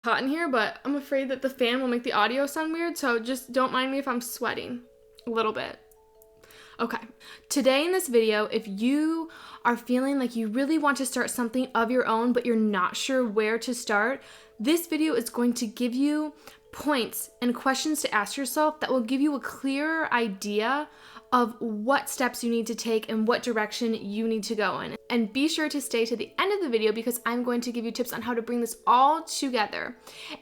Hot in here, but I'm afraid that the fan will make the audio sound weird, so just don't mind me if I'm sweating a little bit. Okay, today in this video, if you are feeling like you really want to start something of your own, but you're not sure where to start, this video is going to give you points and questions to ask yourself that will give you a clearer idea of what steps you need to take and what direction you need to go in. And be sure to stay to the end of the video because I'm going to give you tips on how to bring this all together.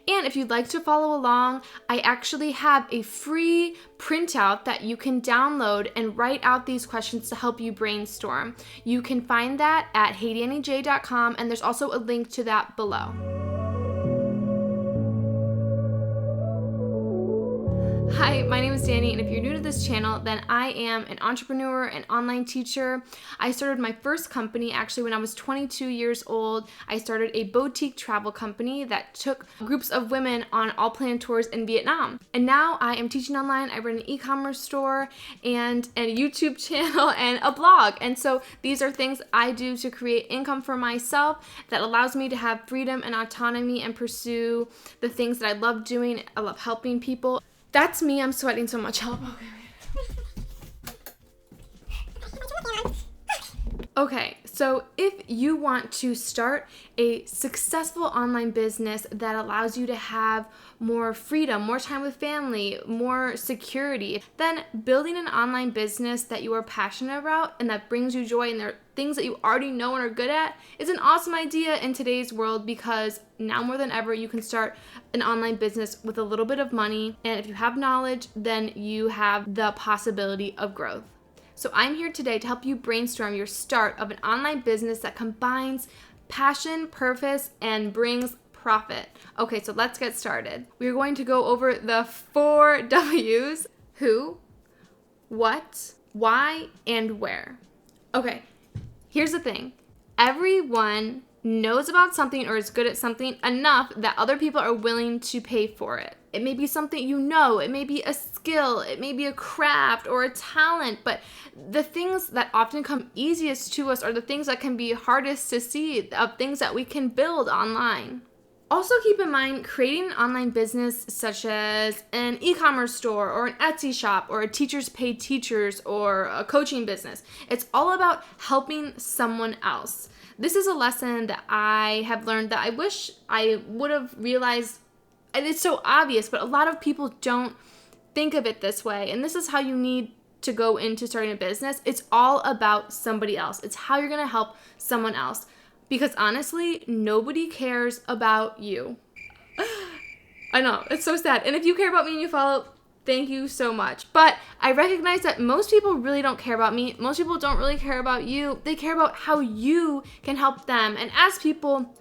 And if you'd like to follow along, I actually have a free printout that you can download and write out these questions to help you brainstorm. You can find that at heydannyj.com, and there's also a link to that below. Hi, my name is Danny, and if you're new to this channel, then I am an entrepreneur and online teacher. I started my first company actually when I was 22 years old. I started a boutique travel company that took groups of women on all planned tours in Vietnam. And now I am teaching online. I run an e-commerce store and a YouTube channel and a blog. And so these are things I do to create income for myself that allows me to have freedom and autonomy and pursue the things that I love doing. I love helping people. That's me. I'm sweating so much. Help. Okay, so if you want to start a successful online business that allows you to have more freedom, more time with family, more security, then building an online business that you are passionate about and that brings you joy and there are things that you already know and are good at is an awesome idea in today's world, because now more than ever you can start an online business with a little bit of money, and if you have knowledge, then you have the possibility of growth. So I'm here today to help you brainstorm your start of an online business that combines passion, purpose, and brings profit. Okay, so let's get started. We're going to go over the 4 W's: who, what, why, and where. Okay, here's the thing. Everyone knows about something or is good at something enough that other people are willing to pay for it. It may be something you know, it may be a skill, it may be a craft or a talent, but the things that often come easiest to us are the things that can be hardest to see, of things that we can build online. Also keep in mind, creating an online business such as an e-commerce store or an Etsy shop or a teachers pay teachers or a coaching business, it's all about helping someone else. This is a lesson that I have learned that I wish I would have realized. And it's so obvious, but a lot of people don't think of it this way. And this is how you need to go into starting a business. It's all about somebody else. It's how you're going to help someone else. Because honestly, nobody cares about you. I know, it's so sad. And if you care about me and you follow, thank you so much. But I recognize that most people really don't care about me. Most people don't really care about you. They care about how you can help them. And as people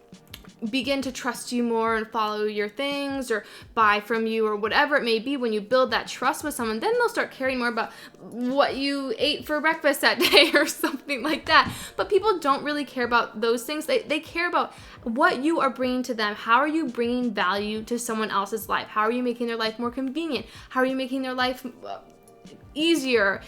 begin to trust you more and follow your things or buy from you or whatever it may be, when you build that trust with someone, then they'll start caring more about what you ate for breakfast that day or something like that. But people don't really care about those things. They care about what you are bringing to them. How are you bringing value to someone else's life? How are you making their life more convenient? How are you making their life easier?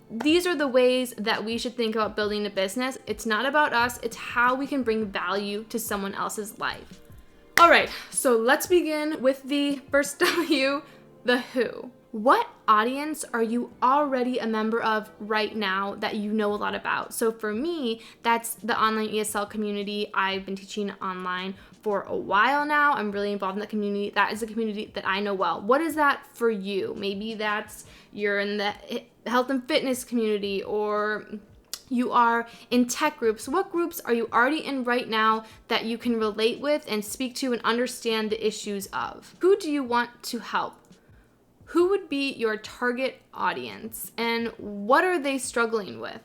These are the ways that we should think about building a business. It's not about us, it's how we can bring value to someone else's life. All right, so let's begin with the first W, the who. What audience are you already a member of right now that you know a lot about? So for me, that's the online ESL community. I've been teaching online for a while now. I'm really involved in that community. That is a community that I know well. What is that for you? Maybe that's you're in the health and fitness community, or you are in tech groups. What groups are you already in right now that you can relate with and speak to and understand the issues of? Who do you want to help? Who would be your target audience and what are they struggling with?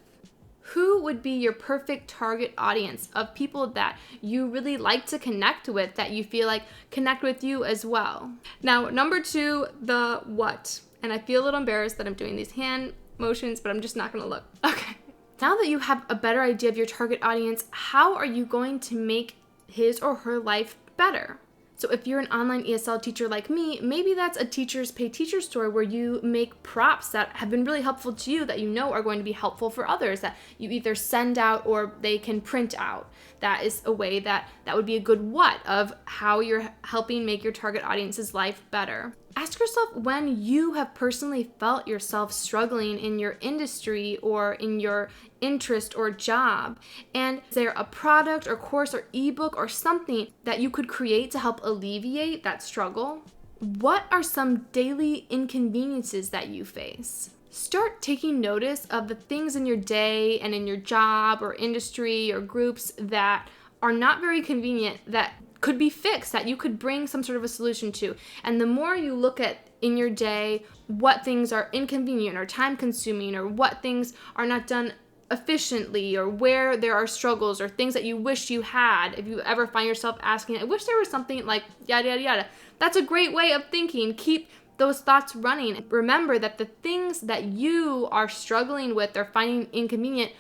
Who would be your perfect target audience of people that you really like to connect with, that you feel like connect with you as well? Now, number 2, the what. And I feel a little embarrassed that I'm doing these hand motions, but I'm just not gonna look. Okay. Now that you have a better idea of your target audience, how are you going to make his or her life better? So if you're an online ESL teacher like me, maybe that's a Teachers Pay Teachers store where you make props that have been really helpful to you that you know are going to be helpful for others, that you either send out or they can print out. That is a way that would be a good what of how you're helping make your target audience's life better. Ask yourself when you have personally felt yourself struggling in your industry or in your interest or job. And is there a product or course or ebook or something that you could create to help alleviate that struggle? What are some daily inconveniences that you face? Start taking notice of the things in your day and in your job or industry or groups that are not very convenient, that could be fixed, that you could bring some sort of a solution to. And the more you look at in your day what things are inconvenient or time consuming or what things are not done efficiently or where there are struggles or things that you wish you had, if you ever find yourself asking, I wish there was something like yada, yada, yada. That's a great way of thinking. Keep those thoughts running. Remember that the things that you are struggling with or finding inconvenient,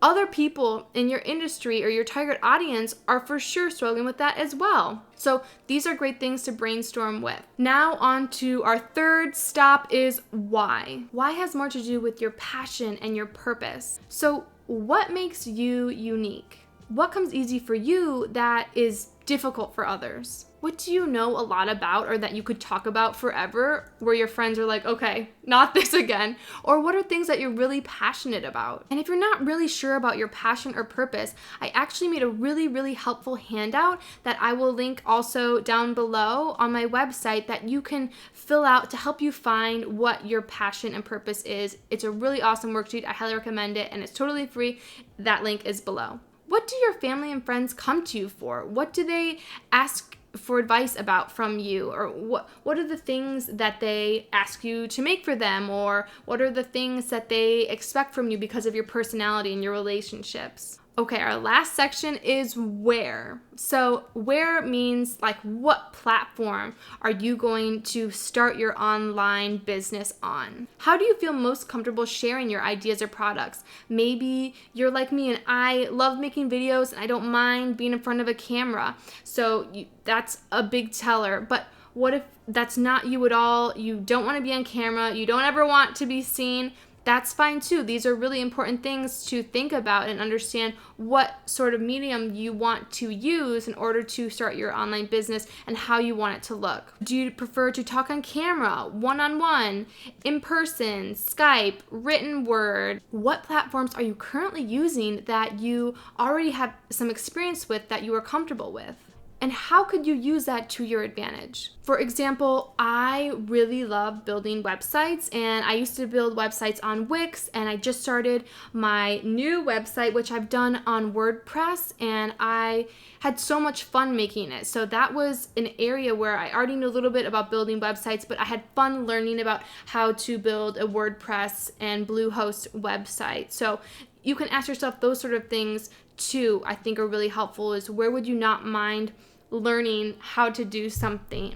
other people in your industry or your target audience are for sure struggling with that as well. So these are great things to brainstorm with. Now on to our third stop is why. Why has more to do with your passion and your purpose. So what makes you unique? What comes easy for you that is difficult for others? What do you know a lot about or that you could talk about forever where your friends are like, okay, not this again? Or what are things that you're really passionate about? And if you're not really sure about your passion or purpose, I actually made a really, really helpful handout that I will link also down below on my website that you can fill out to help you find what your passion and purpose is. It's a really awesome worksheet. I highly recommend it and it's totally free. That link is below. What do your family and friends come to you for? What do they ask for advice about from you? Or what are the things that they ask you to make for them? Or what are the things that they expect from you because of your personality and your relationships? Okay, our last section is where. So where means like what platform are you going to start your online business on? How do you feel most comfortable sharing your ideas or products? Maybe you're like me and I love making videos and I don't mind being in front of a camera. So that's a big teller. But what if that's not you at all? You don't want to be on camera. You don't ever want to be seen. That's fine too. These are really important things to think about and understand what sort of medium you want to use in order to start your online business and how you want it to look. Do you prefer to talk on camera, one-on-one, in person, Skype, written word? What platforms are you currently using that you already have some experience with that you are comfortable with? And how could you use that to your advantage? For example, I really love building websites and I used to build websites on Wix and I just started my new website, which I've done on WordPress, and I had so much fun making it. So that was an area where I already knew a little bit about building websites, but I had fun learning about how to build a WordPress and Bluehost website. So you can ask yourself those sort of things too, I think are really helpful, is where would you not mind learning how to do something?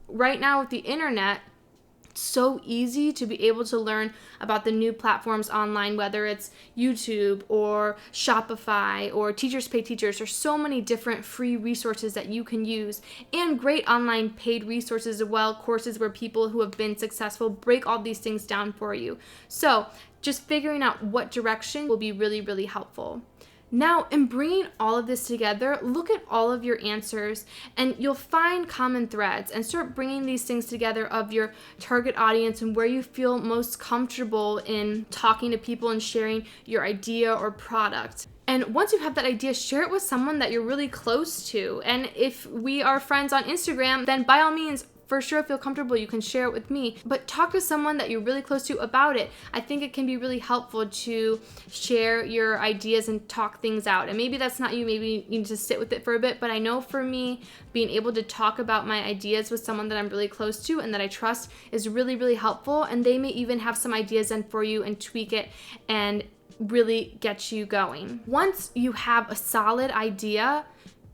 Right now with the internet, it's so easy to be able to learn about the new platforms online, whether it's YouTube or Shopify or Teachers Pay Teachers. There's so many different free resources that you can use and great online paid resources as well, courses where people who have been successful break all these things down for you. So just figuring out what direction will be really, really helpful. Now, in bringing all of this together, look at all of your answers and you'll find common threads and start bringing these things together of your target audience and where you feel most comfortable in talking to people and sharing your idea or product. And once you have that idea, share it with someone that you're really close to. And if we are friends on Instagram, then by all means, for sure feel comfortable, you can share it with me, but talk to someone that you're really close to about it. I think it can be really helpful to share your ideas and talk things out. And maybe that's not you, maybe you need to sit with it for a bit, but I know for me, being able to talk about my ideas with someone that I'm really close to and that I trust is really, really helpful. And they may even have some ideas then for you and tweak it and really get you going. Once you have a solid idea,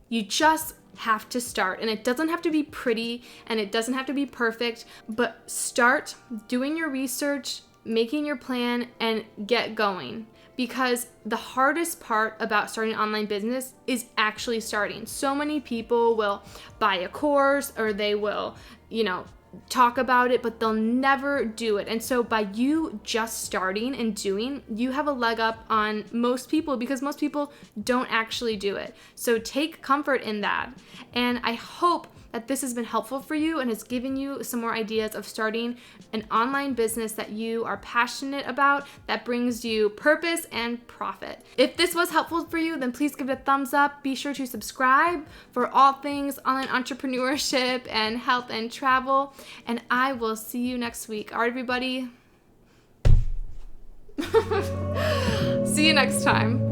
you just have to start. And it doesn't have to be pretty and it doesn't have to be perfect, but start doing your research, making your plan, and get going. because the hardest part about starting an online business is actually starting. So many people will buy a course or they will, talk about it, but they'll never do it. And so by you just starting and doing, you have a leg up on most people because most people don't actually do it. So take comfort in that. And I hope that this has been helpful for you and has given you some more ideas of starting an online business that you are passionate about, that brings you purpose and profit. If this was helpful for you, then please give it a thumbs up. Be sure to subscribe for all things online entrepreneurship and health and travel. And I will see you next week. All right, everybody. See you next time.